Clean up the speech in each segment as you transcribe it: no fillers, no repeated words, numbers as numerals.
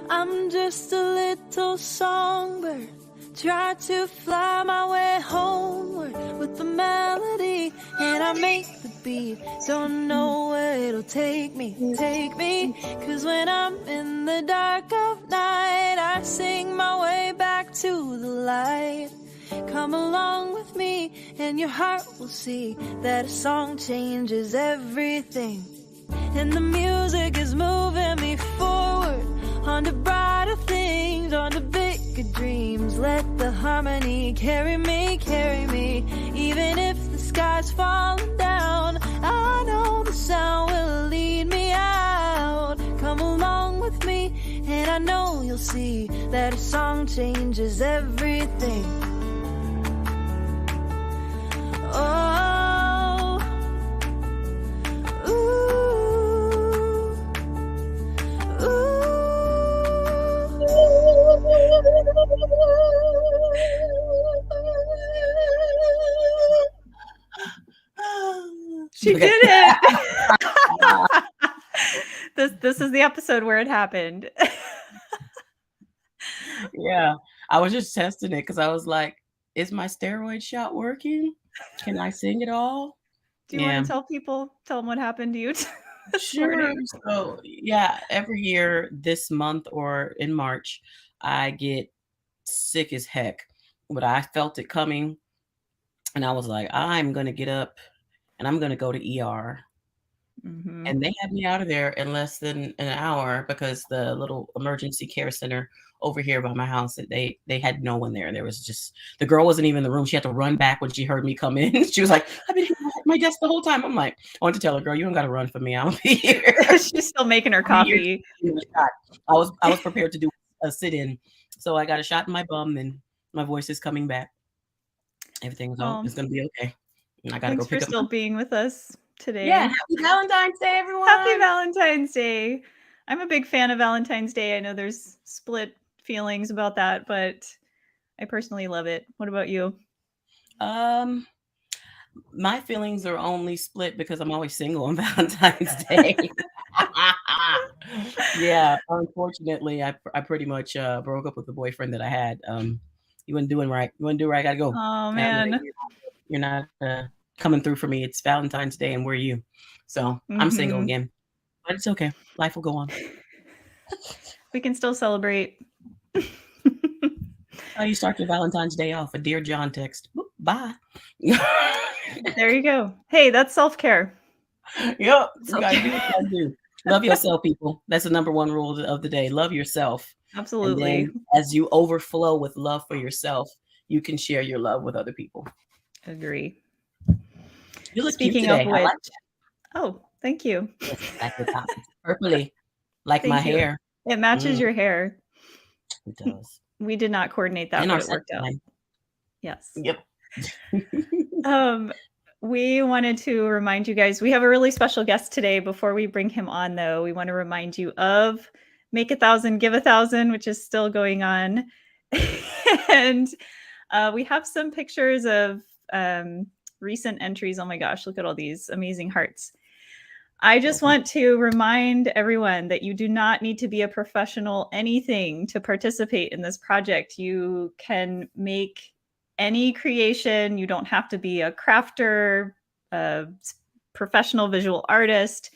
I'm just a little songbird, try to fly my way homeward with the melody, and I make the beat. Don't know where it'll take me, cause when I'm in the dark of night, I sing my way back to the light. Come along with me and your heart will see that a song changes everything. And the music is moving me forward on to brighter things, on to bigger dreams. Let the harmony carry me. Even if the sky's falling down, I know the sound will lead me out. Come along with me and I know you'll see that a song changes everything. Oh, ooh, ooh. She did it. This is the episode where it happened. Yeah, I was just testing it because I was like, is my steroid shot working? Can I sing it all? Do you want to tell them what happened to you? Sure. So yeah, every year this month or in March, I get sick as heck, but I felt it coming and I was like, I'm going to get up and I'm going to go to ER. Mm-hmm. And they had me out of there in less than an hour because the little emergency care center over here by my house, they had no one there. There was just, the girl wasn't even in the room. She had to run back when she heard me come in. She was like, I've been here at my desk the whole time. I'm like, I want to tell her, girl, you don't got to run for me. I'll be here. She's still making her coffee. I was prepared to do a sit-in. So I got a shot in my bum and my voice is coming back. Everything's it's going to be okay. And I got to go pick up. Thanks for still being with us today. Yeah, happy Valentine's Day, everyone. Happy Valentine's Day. I'm a big fan of Valentine's Day. I know there's split feelings about that, but I personally love it. What about you? My feelings are only split because I'm always single on Valentine's Day. Yeah, unfortunately, I pretty much broke up with the boyfriend that I had. You wasn't doing right. You wouldn't do right. I gotta go. Oh man, you're not coming through for me. It's Valentine's Day, and where are you? So I'm single again, but it's okay. Life will go on. We can still celebrate. Oh, you start your Valentine's Day off a Dear John text. Bye. There you go. Hey, that's self-care. Yep. You gotta do what you gotta do. Love yourself, people. That's the number one rule of the day. Love yourself. Absolutely. And then as you overflow with love for yourself, you can share your love with other people. Agree. You look Speaking of which, oh, thank you. Yes, at the top. Purpley, like thank my you. hair. It matches your hair. It does. We did not coordinate that, but it worked out. Yes. Yep. We wanted to remind you guys, we have a really special guest today. Before we bring him on, though, we want to remind you of Make 1,000, Give 1,000, which is still going on. And we have some pictures of recent entries. Oh my gosh, look at all these amazing hearts. I just want to remind everyone that you do not need to be a professional anything to participate in this project. You can make any creation. You don't have to be a crafter, a professional visual artist.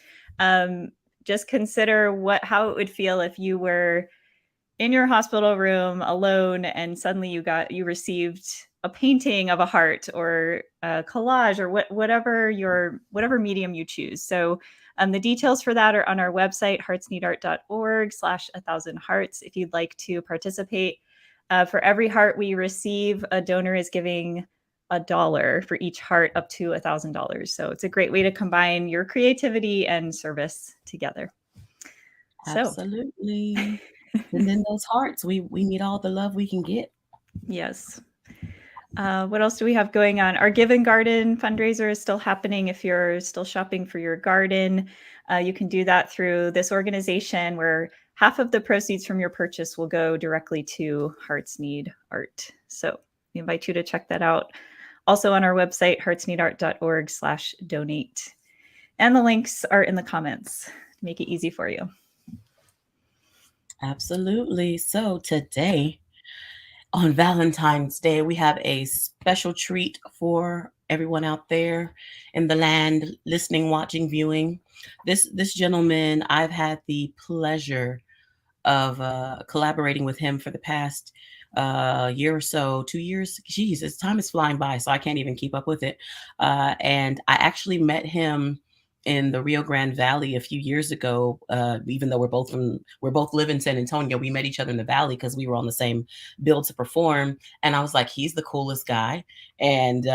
Just consider how it would feel if you were in your hospital room alone and suddenly you received a painting of a heart or a collage or whatever medium you choose. So the details for that are on our website, heartsneedart.org/1000hearts. If you'd like to participate, for every heart we receive, a donor is giving $1 for each heart up to $1,000. So it's a great way to combine your creativity and service together. Absolutely. And then those hearts, we need all the love we can get. Yes. What else do we have going on? Our Give and Garden fundraiser is still happening. If you're still shopping for your garden, you can do that through this organization where half of the proceeds from your purchase will go directly to Hearts Need Art. So we invite you to check that out. Also on our website, heartsneedart.org/donate. And the links are in the comments to make it easy for you. Absolutely. So today, on Valentine's Day, we have a special treat for everyone out there in the land, listening, watching, viewing. This gentleman, I've had the pleasure of collaborating with him for the past year or so, 2 years. Jesus, time is flying by, so I can't even keep up with it. And I actually met him in the Rio Grande Valley a few years ago. Even though we're both live in San Antonio, we met each other in the Valley because we were on the same bill to perform. And I was like, he's the coolest guy. And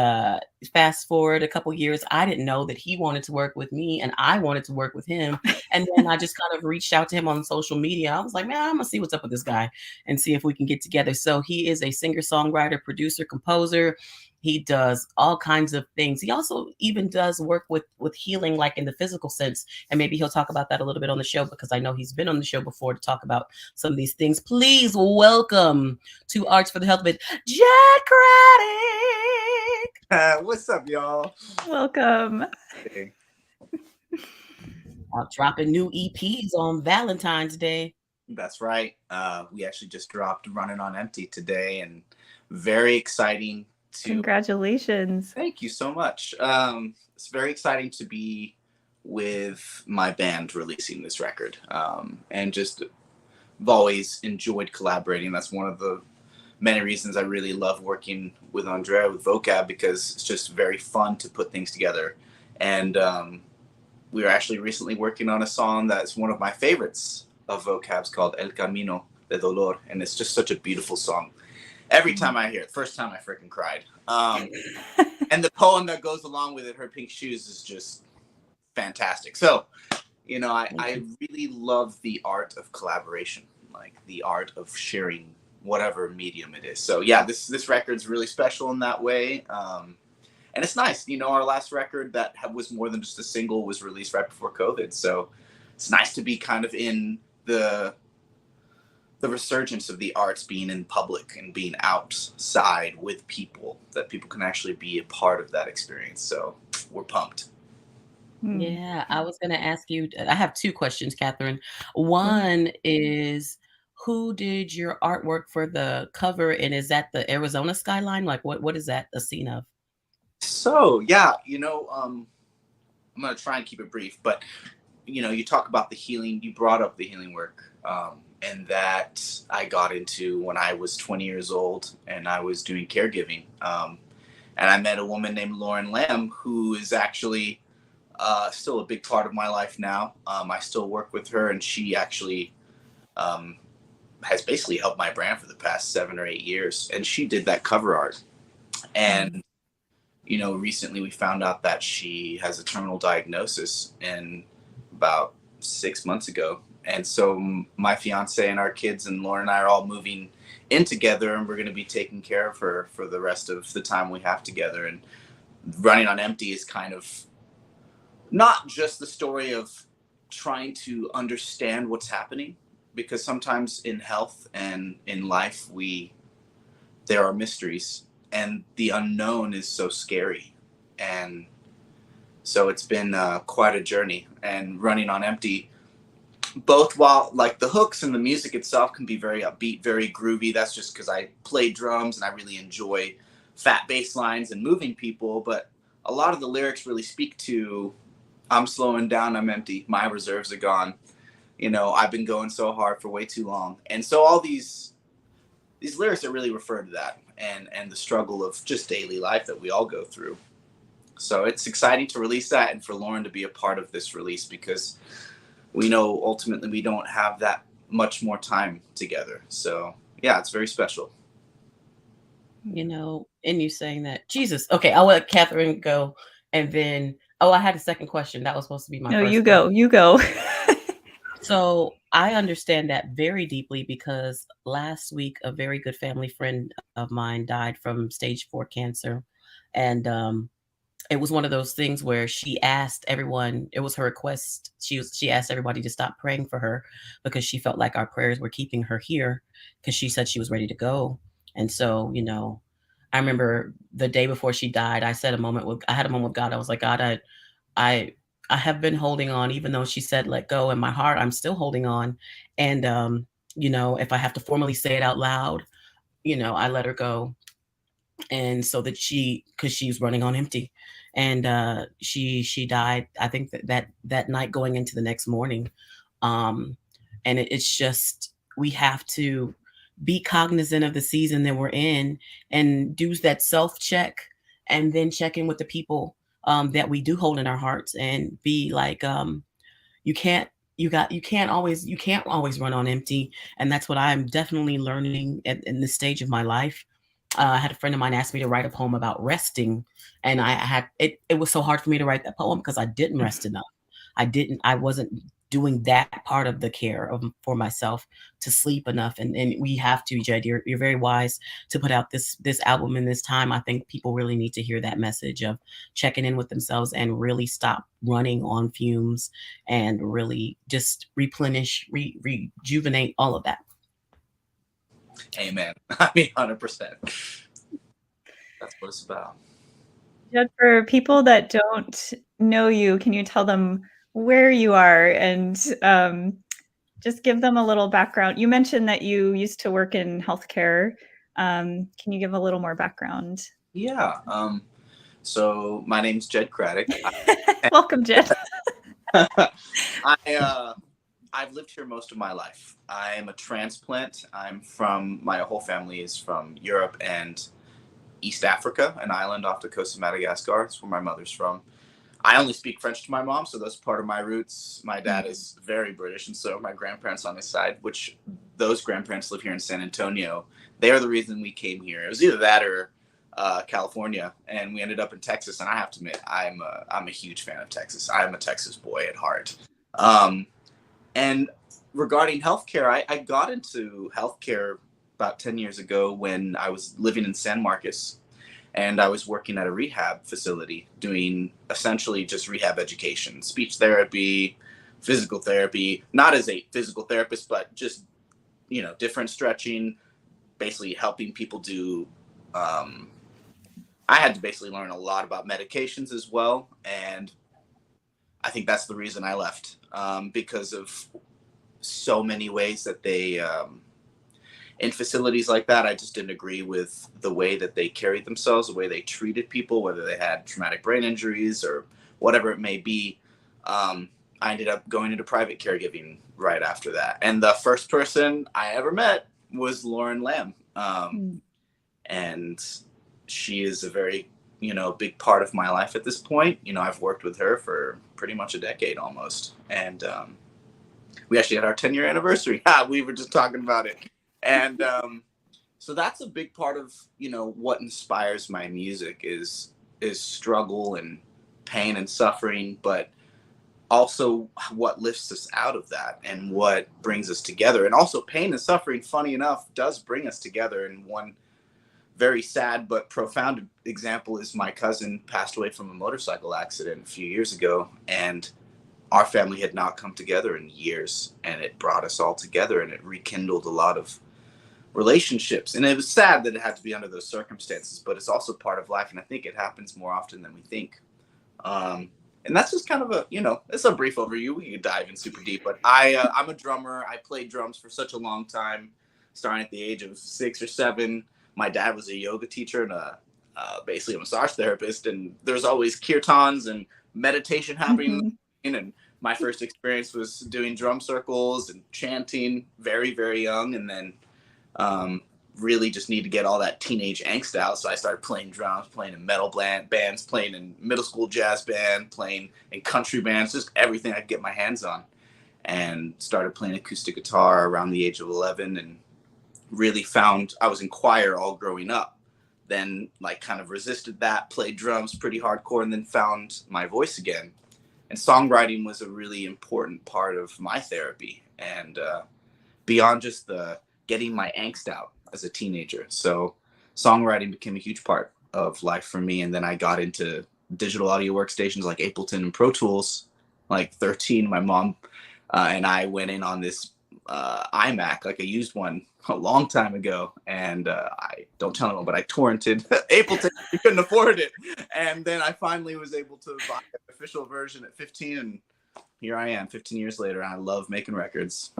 fast forward a couple years, I didn't know that he wanted to work with me, and I wanted to work with him. And then I just kind of reached out to him on social media. I was like, man, I'm gonna see what's up with this guy and see if we can get together. So he is a singer, songwriter, producer, composer. He does all kinds of things. He also even does work with healing, like in the physical sense. And maybe he'll talk about that a little bit on the show, because I know he's been on the show before to talk about some of these things. Please welcome to Arts for the Health of It, Jed Craddock. What's up, y'all? Welcome. Hey. Dropping new EPs on Valentine's Day. That's right. We actually just dropped Running on Empty today, and very exciting to... Congratulations. Thank you so much. It's very exciting to be with my band releasing this record, and just I've always enjoyed collaborating. That's one of the many reasons I really love working with Andrea, with Vocab, because it's just very fun to put things together. And we were actually recently working on a song that's one of my favorites of Vocab's, called El Camino de Dolor. And it's just such a beautiful song. Every time I hear it, first time I freaking cried. And the poem that goes along with it, Her Pink Shoes, is just fantastic. So, you know, I really love the art of collaboration, like the art of sharing whatever medium it is. So yeah, this record's really special in that way. And it's nice, you know, our last record that was more than just a single was released right before COVID. So it's nice to be kind of in the resurgence of the arts, being in public and being outside with people, that people can actually be a part of that experience. So we're pumped. Yeah, I was going to ask you, I have two questions, Catherine. One is, who did your artwork for the cover, and is that the Arizona skyline? Like, what is that a scene of? So yeah, you know, I'm going to try and keep it brief, but you know, you talk about the healing, you brought up the healing work, and that I got into when I was 20 years old and I was doing caregiving. And I met a woman named Lauren Lamb, who is actually still a big part of my life now. I still work with her, and she actually has basically helped my brand for the past 7 or 8 years. And she did that cover art. And, you know, recently we found out that she has a terminal diagnosis, and about 6 months ago. And so my fiance and our kids and Lauren and I are all moving in together, and we're going to be taking care of her for the rest of the time we have together. And Running on Empty is kind of not just the story of trying to understand what's happening, because sometimes in health and in life, there are mysteries, and the unknown is so scary. And so it's been quite a journey. And Running on Empty, both while like the hooks and the music itself can be very upbeat, very groovy. That's just because I play drums and I really enjoy fat bass lines and moving people. But a lot of the lyrics really speak to, I'm slowing down, I'm empty, my reserves are gone. You know, I've been going so hard for way too long. And so all these lyrics are really refer to that, and the struggle of just daily life that we all go through. So it's exciting to release that, and for Lauren to be a part of this release, because we know ultimately we don't have that much more time together. So yeah, it's very special. You know, and you saying that, Jesus. Okay, I'll let Catherine go, and then, I had a second question. That was supposed to be my first. No, you go. So I understand that very deeply, because last week a very good family friend of mine died from stage 4 cancer. And it was one of those things where she asked everyone, it was her request, she asked everybody to stop praying for her, because she felt like our prayers were keeping her here, because she said she was ready to go. And so, you know, I remember the day before she died, I had a moment with God. I was like, God, I have been holding on, even though she said let go. In my heart, I'm still holding on. And you know, if I have to formally say it out loud, you know, I let her go. And so that because she was running on empty, and she died, I think that night going into the next morning. And it's just, we have to be cognizant of the season that we're in, and do that self check, and then check in with the people that we do hold in our hearts, and be like, you can't you can't always run on empty. And that's what I'm definitely learning in this stage of my life. I had a friend of mine ask me to write a poem about resting, and it was so hard for me to write that poem because I didn't rest enough. I wasn't doing that part of the care for myself, to sleep enough. And we have to, Jed, you're very wise to put out this album in this time. I think people really need to hear that message of checking in with themselves, and really stop running on fumes, and really just replenish, rejuvenate, all of that. Amen. I mean, 100%. That's what it's about. Jed, for people that don't know you, can you tell them where you are, and just give them a little background? You mentioned that you used to work in healthcare. Can you give a little more background? Yeah. So my name's Jed Craddock. Welcome, Jed. I've lived here most of my life. I am a transplant. My whole family is from Europe and East Africa, an island off the coast of Madagascar. That's where my mother's from. I only speak French to my mom, so that's part of my roots. My dad is very British, and so my grandparents on his side, which those grandparents live here in San Antonio. They are the reason we came here. It was either that or California, and we ended up in Texas. And I have to admit, I'm a huge fan of Texas. I'm a Texas boy at heart. And regarding healthcare, I got into healthcare about 10 years ago when I was living in San Marcos, and I was working at a rehab facility doing essentially just rehab education, speech therapy, physical therapy, not as a physical therapist, but just, you know, different stretching, basically helping people do, I had to basically learn a lot about medications as well. And I think that's the reason I left, because of so many ways that they, in facilities like that, I just didn't agree with the way that they carried themselves, the way they treated people, whether they had traumatic brain injuries or whatever it may be. I ended up going into private caregiving right after that. And the first person I ever met was Lauren Lamb. And she is a very, you know, big part of my life at this point. You know, I've worked with her for pretty much a decade almost. And we actually had our 10-year anniversary. We were just talking about it. And so that's a big part of, you know, what inspires my music is struggle and pain and suffering, but also what lifts us out of that and what brings us together. And also pain and suffering, funny enough, does bring us together. And one very sad but profound example is my cousin passed away from a motorcycle accident a few years ago, and our family had not come together in years, and it brought us all together, and it rekindled a lot of relationships. And it was sad that it had to be under those circumstances, but it's also part of life, and I think it happens more often than we think. And that's just kind of a, you know, it's a brief overview. We could dive in super deep, but I'm a drummer. I played drums for such a long time, starting at the age of 6 or 7. My dad was a yoga teacher and basically a massage therapist, and there's always kirtans and meditation happening. And my first experience was doing drum circles and chanting very, very young, and then really just need to get all that teenage angst out. So I started playing drums, playing in metal bands, playing in middle school jazz band, playing in country bands, just everything I could get my hands on, and started playing acoustic guitar around the age of 11, and really found I was in choir all growing up, then like kind of resisted that, played drums pretty hardcore, and then found my voice again. And songwriting was a really important part of my therapy, and beyond just the getting my angst out as a teenager. So songwriting became a huge part of life for me. And then I got into digital audio workstations like Ableton and Pro Tools. Like 13, my mom and I went in on this iMac, like a used one a long time ago. And I don't tell anyone, but I torrented Ableton. We couldn't afford it. And then I finally was able to buy an official version at 15. And here I am 15 years later. And I love making records.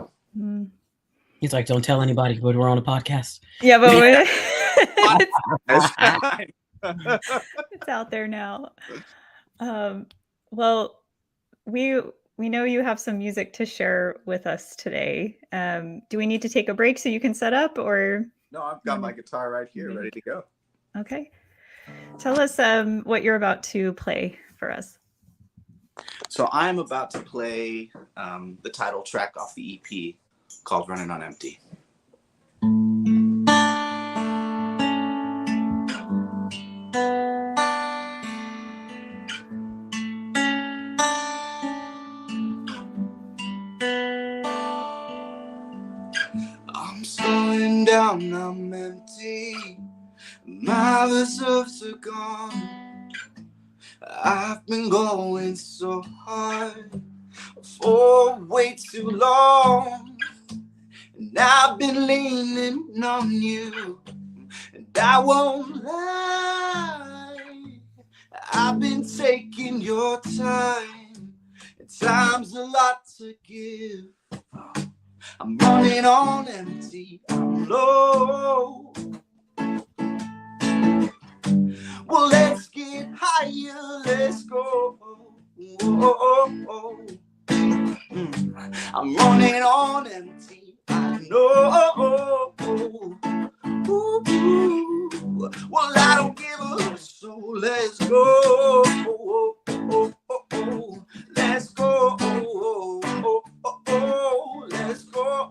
He's like, don't tell anybody, but we're on a podcast. Yeah, but That's it's out there now. Well, we know you have some music to share with us today. Do we need to take a break so you can set up, or? No, I've got my guitar right here, ready to go. Okay. Tell us what you're about to play for us. So I'm about to play the title track off the EP called Running on Empty. I'm slowing down, I'm empty. My reserves are gone. I've been going so hard for way too long, and I've been leaning on you, and I won't lie, I've been taking your time, and time's a lot to give. I'm running on empty, I'm low. Well, let's get higher, let's go. I'm running on empty, I know. Well, I don't give a, so let's go. Let's go. Let's go.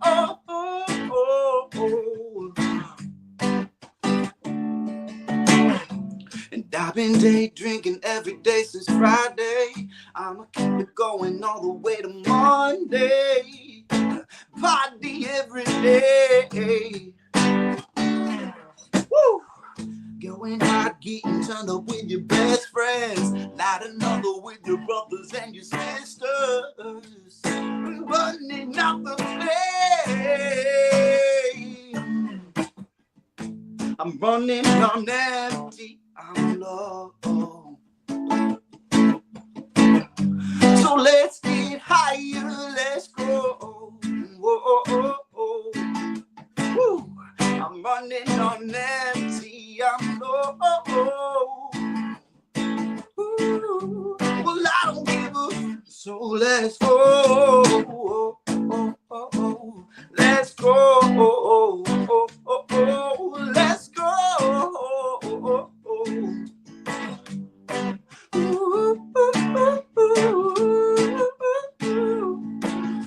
And I've been day drinking every day since Friday. I'ma keep it going all the way to Monday. Party every day. Woo! Going hard, getting turned up with your best friends. Light another with your brothers and your sisters. Running out the flame. I'm running on empty. I'm low. So let's get higher, let's go. Whoa. Woo. I'm running on empty, I'm low. Ooh. Well, I don't give a, so let's go. Let's go. Let's go.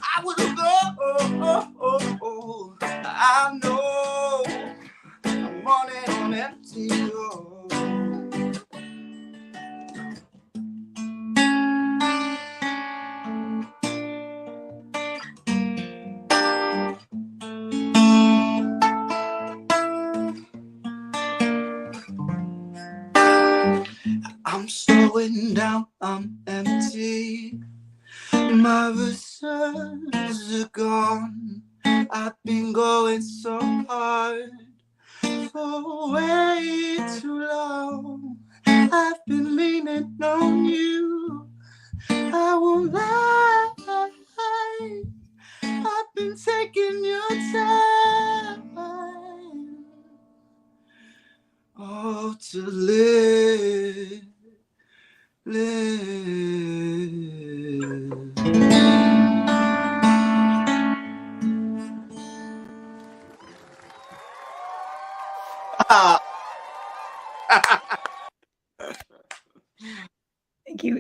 I will go. I know I'm running on empty. I'm slowing down, I'm empty. My reserves are gone. I've been going so hard for way too long. I've been leaning on you. I won't lie. I've been taking your time. Oh, to live.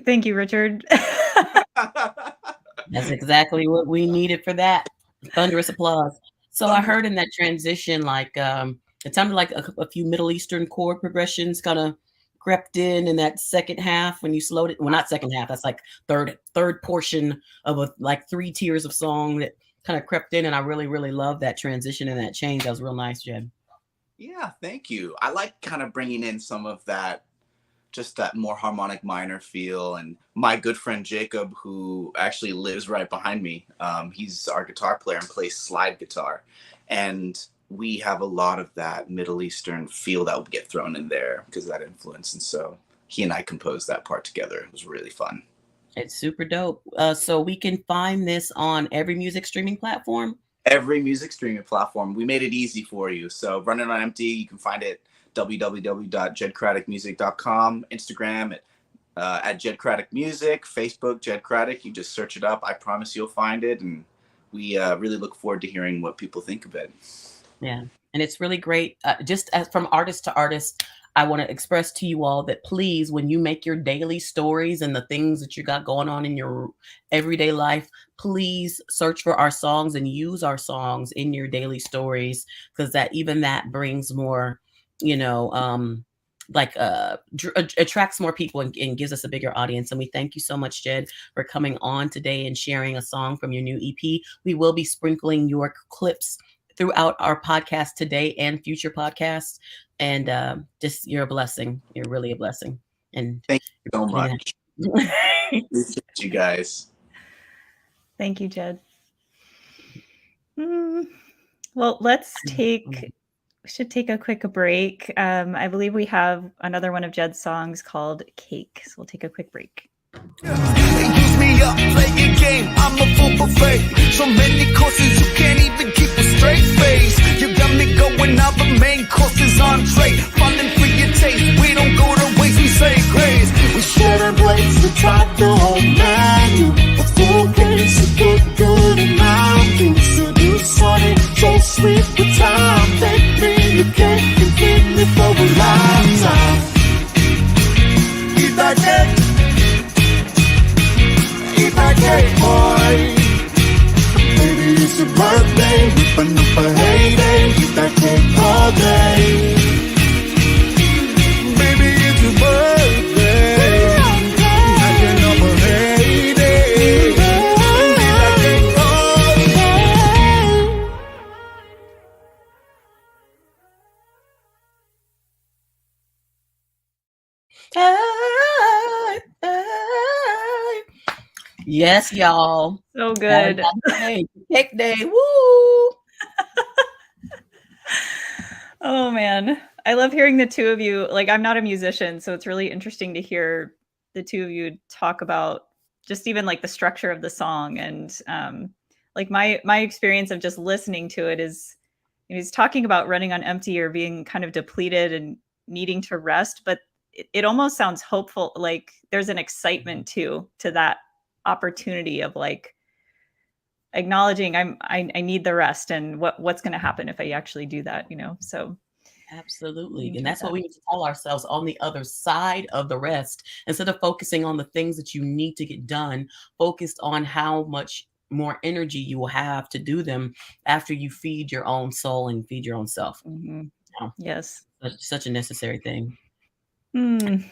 Thank you, Richard. That's exactly what we needed for that. Thunderous applause. So I heard in that transition, like it sounded like a few Middle Eastern chord progressions kind of crept in that second half when you slowed it. Well, not second half. That's like third portion of like 3 tiers of song that kind of crept in, and I really, really love that transition and that change. That was real nice, Jed. Yeah, thank you. I like kind of bringing in some of that, just that more harmonic minor feel. And my good friend Jacob, who actually lives right behind me, he's our guitar player and plays slide guitar. And we have a lot of that Middle Eastern feel that would get thrown in there because of that influence. And so he and I composed that part together. It was really fun. It's super dope. So we can find this on every music streaming platform. Every music streaming platform. We made it easy for you. So Running on Empty, you can find it www.jedcraddockmusic.com, Instagram at Jed Craddock Music, Facebook Jed Craddock. You just search it up. I promise you'll find it, and we really look forward to hearing what people think of it. Yeah, and it's really great. Just as from artist to artist, I want to express to you all that please, when you make your daily stories and the things that you got going on in your everyday life, please search for our songs and use our songs in your daily stories, because that brings more, attracts more people and gives us a bigger audience. And we thank you so much, Jed, for coming on today and sharing a song from your new EP. We will be sprinkling your clips throughout our podcast today and future podcasts. And just, you're a blessing. You're really a blessing. And thank you so much. Appreciate you guys. Thank you, Jed. Well, we should take a quick break. I believe we have another one of Jed's songs called Cake. So we'll take a quick break. Use me up, play your game, I'm a full buffet. So many courses, you can't even keep a straight face. You got me going out, the main course is entree. Falling for your taste, we don't go to waste, we say grace. We share our plates to try the whole menu. A full case to get good and mountain. So do something so sweet with time. Take me, you can't keep me for a lifetime. Eat that cake. Eat my cake, boy. Baby, it's your birthday. Ripping up a heyday. Eat that cake all day. Baby, it's your birthday. Knocking up a heyday. Eat that cake all day. Yes, y'all. So good. Cake day. Woo! Oh, man. I love hearing the two of you. Like, I'm not a musician, so it's really interesting to hear the two of you talk about just even like the structure of the song. And like my experience of just listening to it is, he's talking about running on empty or being kind of depleted and needing to rest, but it almost sounds hopeful. Like there's an excitement to that opportunity of like acknowledging I need the rest and what's going to happen if I actually do that, so absolutely. And that's what we need to tell ourselves on the other side of the rest. Instead of focusing on the things that you need to get done, focused on how much more energy you will have to do them after you feed your own soul and feed your own self. Yes, such a necessary thing. I'm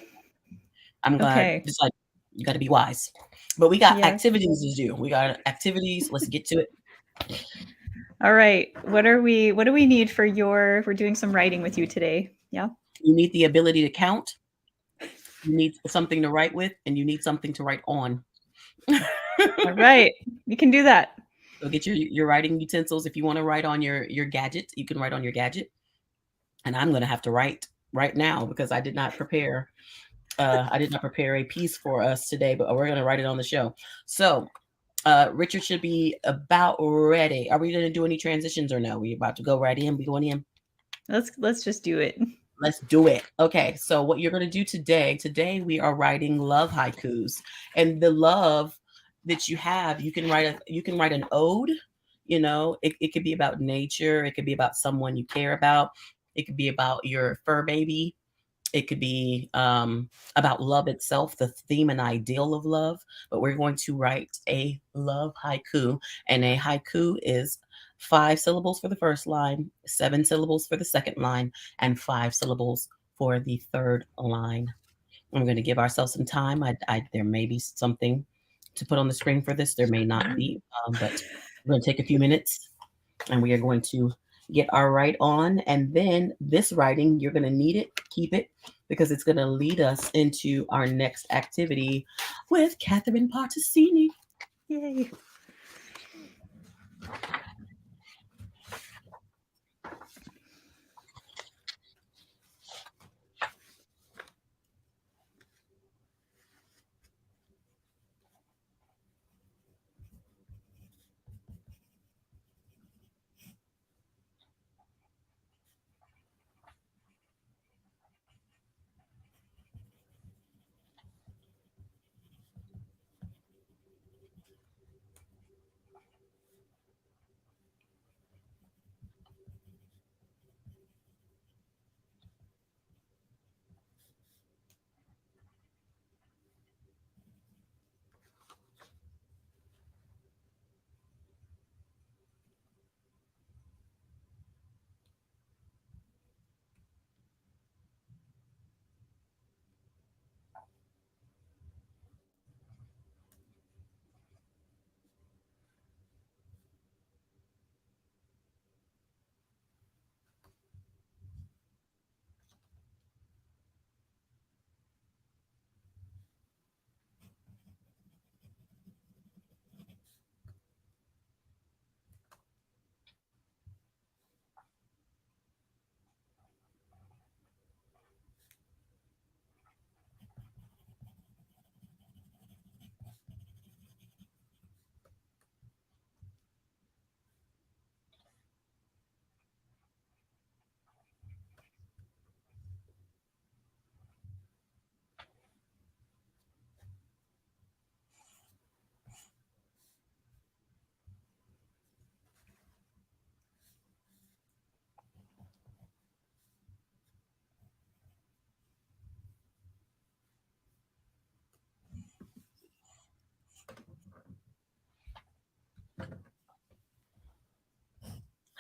glad. Just like, you got to be wise. But we got activities to do. We got activities. Let's get to it. All right. What do we need for we're doing some writing with you today. Yeah. You need the ability to count. You need something to write with, and you need something to write on. All right. You can do that. So get your writing utensils. If you want to write on your gadget, you can write on your gadget. And I'm going to have to write right now because I did not prepare. I did not prepare a piece for us today, but we're going to write it on the show. So Richard should be about ready. Are we going to do any transitions or no? We about to go right in? We going in? Let's just do it. Let's do it. Okay. So what you're going to do today we are writing love haikus, and the love that you have, you can write an ode. It could be about nature. It could be about someone you care about. It could be about your fur baby. It could be about love itself, the theme and ideal of love. But we're going to write a love haiku. And a haiku is 5 syllables for the first line, 7 syllables for the second line, and 5 syllables for the third line. I'm going to give ourselves some time. There may be something to put on the screen for this. There may not be, but we're going to take a few minutes and we are going to get our write on. And then this writing, you're going to need it, keep it, because it's going to lead us into our next activity with Catherine Partisini. Yay.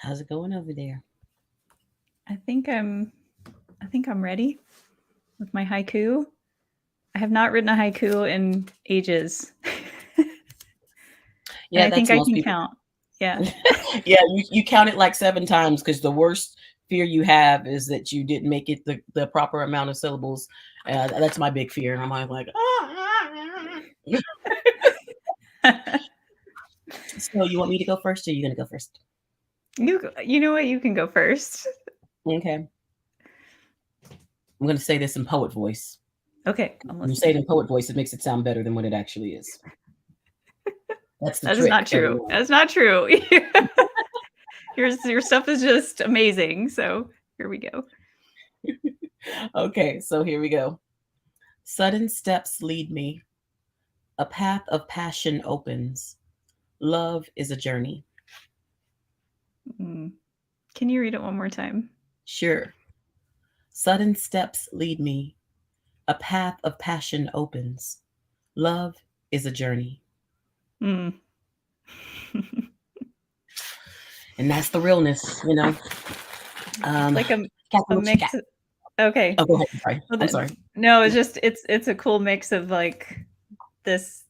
How's it going over there? I think I'm ready with my haiku. I have not written a haiku in ages. Yeah, I think I most can people. count. Yeah. Yeah, you count it like 7 times because the worst fear you have is that you didn't make it the proper amount of syllables. That's my big fear. I'm like, So you want me to go first, or are you gonna go first? You know what? You can go first. Okay. I'm gonna say this in poet voice. Okay. When you say it in poet voice, it makes it sound better than what it actually is. That's the That trick. is not true. That's not true. Your stuff is just amazing. So here we go. Okay, so here we go. Sudden steps lead me. A path of passion opens. Love is a journey. Can you read it one more time? Sure. Sudden steps lead me. A path of passion opens. Love is a journey. Mm. And that's the realness, you know. Like a Catherine, what you mix. got? Okay. Oh, go ahead. Sorry. I'm sorry. No, it's just it's a cool mix of like this.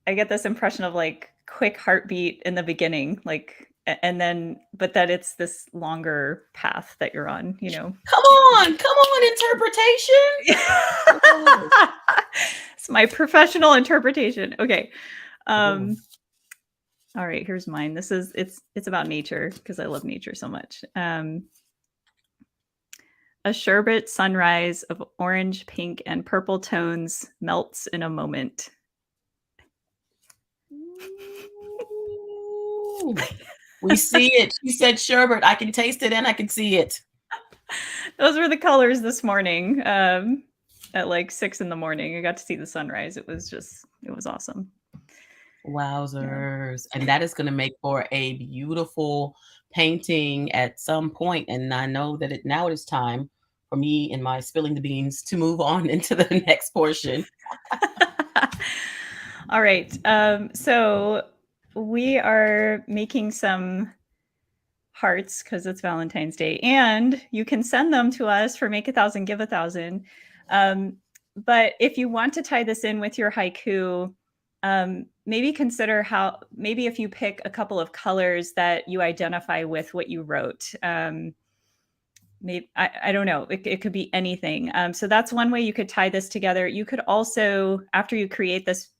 I get this impression of like quick heartbeat in the beginning, like, and then but that it's this longer path that you're on, you know. Come on, interpretation. It's my professional interpretation. Okay. All right, here's mine. This is it's about nature because I love nature so much. A sherbet sunrise of orange, pink, and purple tones melts in a moment. We see it. She said sherbet. I can taste it and I can see it. Those were the colors this morning at like 6 a.m. I got to see the sunrise. It was awesome. Wowzers. And that is going to make for a beautiful painting at some point. And I know that now it is time for me and my spilling the beans to move on into the next portion. All right. So we are making some hearts because it's Valentine's Day, and you can send them to us for Make 1,000, Give 1,000. But if you want to tie this in with your haiku, maybe consider maybe if you pick a couple of colors that you identify with what you wrote. Maybe I don't know. It could be anything. So that's one way you could tie this together. You could also, after you create this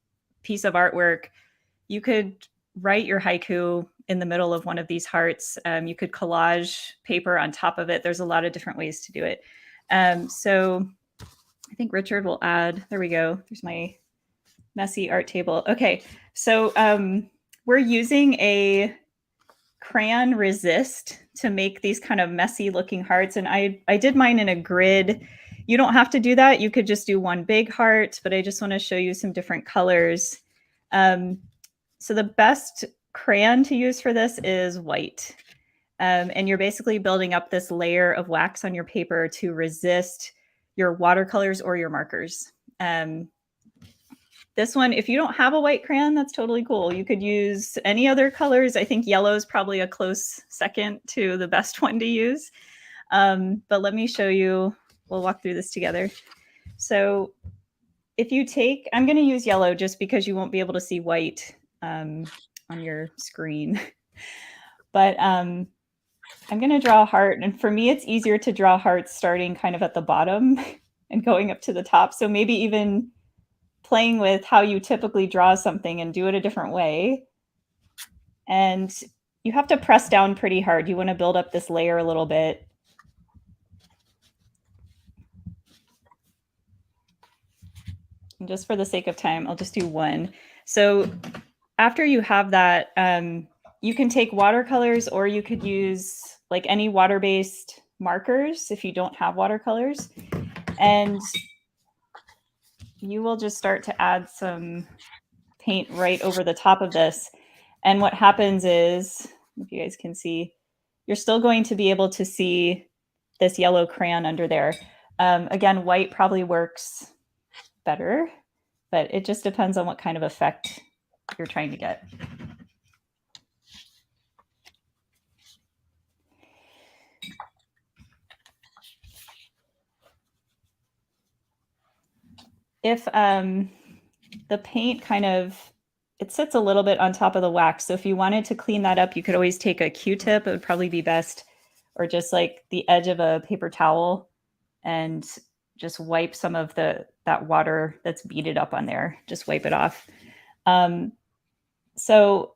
piece of artwork, you could write your haiku in the middle of one of these hearts. You could collage paper on top of it. There's a lot of different ways to do it. So I think Richard will add, there we go. There's my messy art table. Okay. So we're using a crayon resist to make these kind of messy looking hearts. And I did mine in a grid. You don't have to do that. You could just do one big heart, but I just want to show you some different colors. So the best crayon to use for this is white. And you're basically building up this layer of wax on your paper to resist your watercolors or your markers. This one, if you don't have a white crayon, that's totally cool. You could use any other colors. I think yellow is probably a close second to the best one to use. But let me show you. We'll walk through this together. So if you take, I'm going to use yellow just because you won't be able to see white on your screen. But I'm going to draw a heart. And for me, it's easier to draw hearts starting kind of at the bottom and going up to the top. So maybe even playing with how you typically draw something and do it a different way. And you have to press down pretty hard. You want to build up this layer a little bit. And just for the sake of time, I'll just do one. So after you have that, you can take watercolors, or you could use like any water-based markers if you don't have watercolors. And you will just start to add some paint right over the top of this. And what happens is, if you guys can see, you're still going to be able to see this yellow crayon under there. Again, white probably works better, but it just depends on what kind of effect you're trying to get. if the paint it sits a little bit on top of the wax. So if you wanted to clean that up, you could always take a Q-tip. It would probably be best, or just like the edge of a paper towel, and just wipe some of that water that's beaded up on there. Just wipe it off. So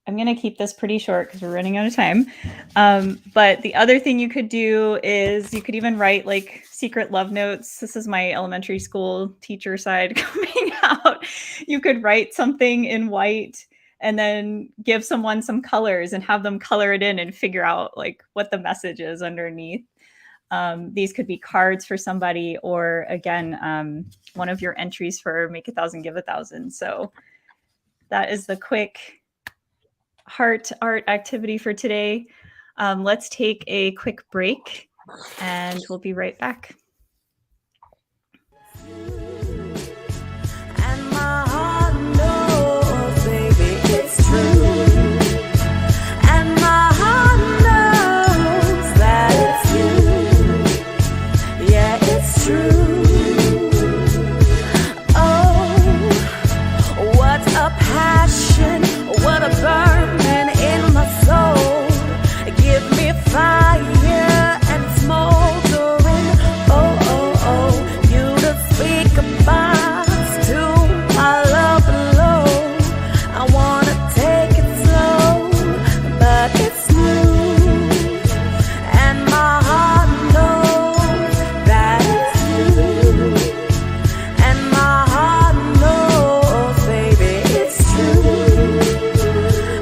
I'm going to keep this pretty short because we're running out of time. But the other thing you could do is you could even write like secret love notes. This is my elementary school teacher side coming out. You could write something in white and then give someone some colors and have them color it in and figure out like what the message is underneath. These could be cards for somebody, or again, one of your entries for Make 1,000, Give 1,000. So that is the quick heart art activity for today. Let's take a quick break and we'll be right back. And my heart knows, baby, it's true. And my heart knows that it's you. Yeah, it's true. Oh, what a passion, what a burning in my soul. Give me fire and smoldering. Oh, oh, oh, you to speak about to my love below. I wanna take it slow, but it's new. And my heart knows that it's you. And my heart knows, baby, it's true.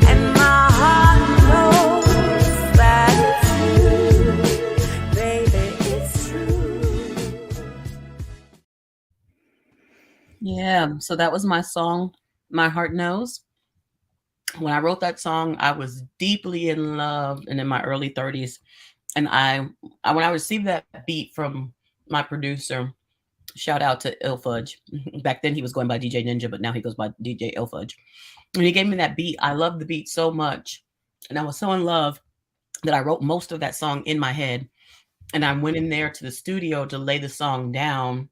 And my heart knows that it's you, baby, it's true. Yeah, so that was my song, My Heart Knows. When I wrote that song, I was deeply in love and in my early 30s. And when I received that beat from my producer, shout out to Ilfudge. Back then he was going by DJ Ninja, but now he goes by DJ Ilfudge. When he gave me that beat, I loved the beat so much. And I was so in love that I wrote most of that song in my head. And I went in there to the studio to lay the song down.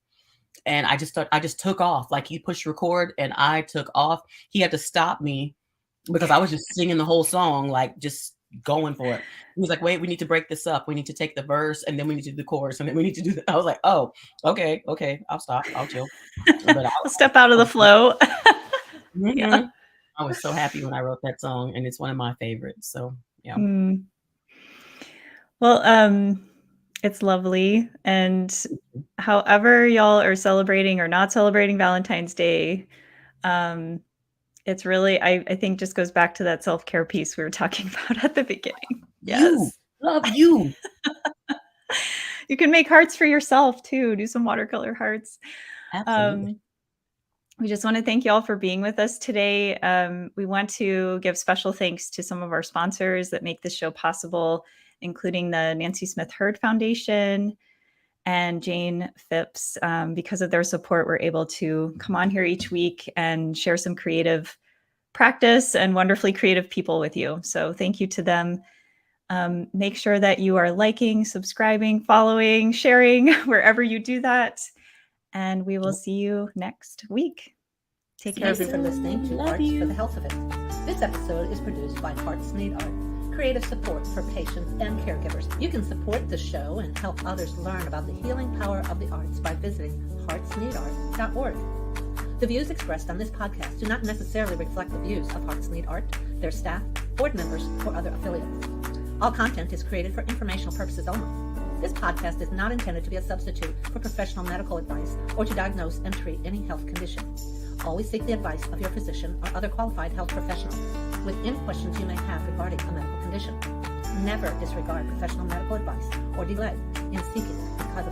And I just took off. Like, he pushed record and I took off. He had to stop me because I was just singing the whole song, like just going for it. He was like, wait, we need to break this up. We need to take the verse and then we need to do the chorus and then we need to do I was like, oh, okay. I'll stop. I'll chill. But I'll step out of the flow. Yeah. I was so happy when I wrote that song, and it's one of my favorites. So yeah. Well, it's lovely. And however y'all are celebrating or not celebrating Valentine's Day, it's really, I think, just goes back to that self-care piece we were talking about at the beginning. Yes. Love you. You can make hearts for yourself too. Do some watercolor hearts. Absolutely. We just want to thank you all for being with us today. We want to give special thanks to some of our sponsors that make this show possible, including the Nancy Smith Hurd Foundation and Jane Phipps. Because of their support, we're able to come on here each week and share some creative practice and wonderfully creative people with you. So thank you to them. Make sure that you are liking, subscribing, following, sharing wherever you do that. And we will see you next week. Take care. Thank you for listening to Arts for the Health of It. This episode is produced by Hearts Need Art, creative support for patients and caregivers. You can support the show and help others learn about the healing power of the arts by visiting heartsneedart.org. The views expressed on this podcast do not necessarily reflect the views of Hearts Need Art, their staff, board members, or other affiliates. All content is created for informational purposes only. This podcast is not intended to be a substitute for professional medical advice or to diagnose and treat any health condition. Always seek the advice of your physician or other qualified health professional with any questions you may have regarding a medical condition. Never disregard professional medical advice or delay in seeking it because of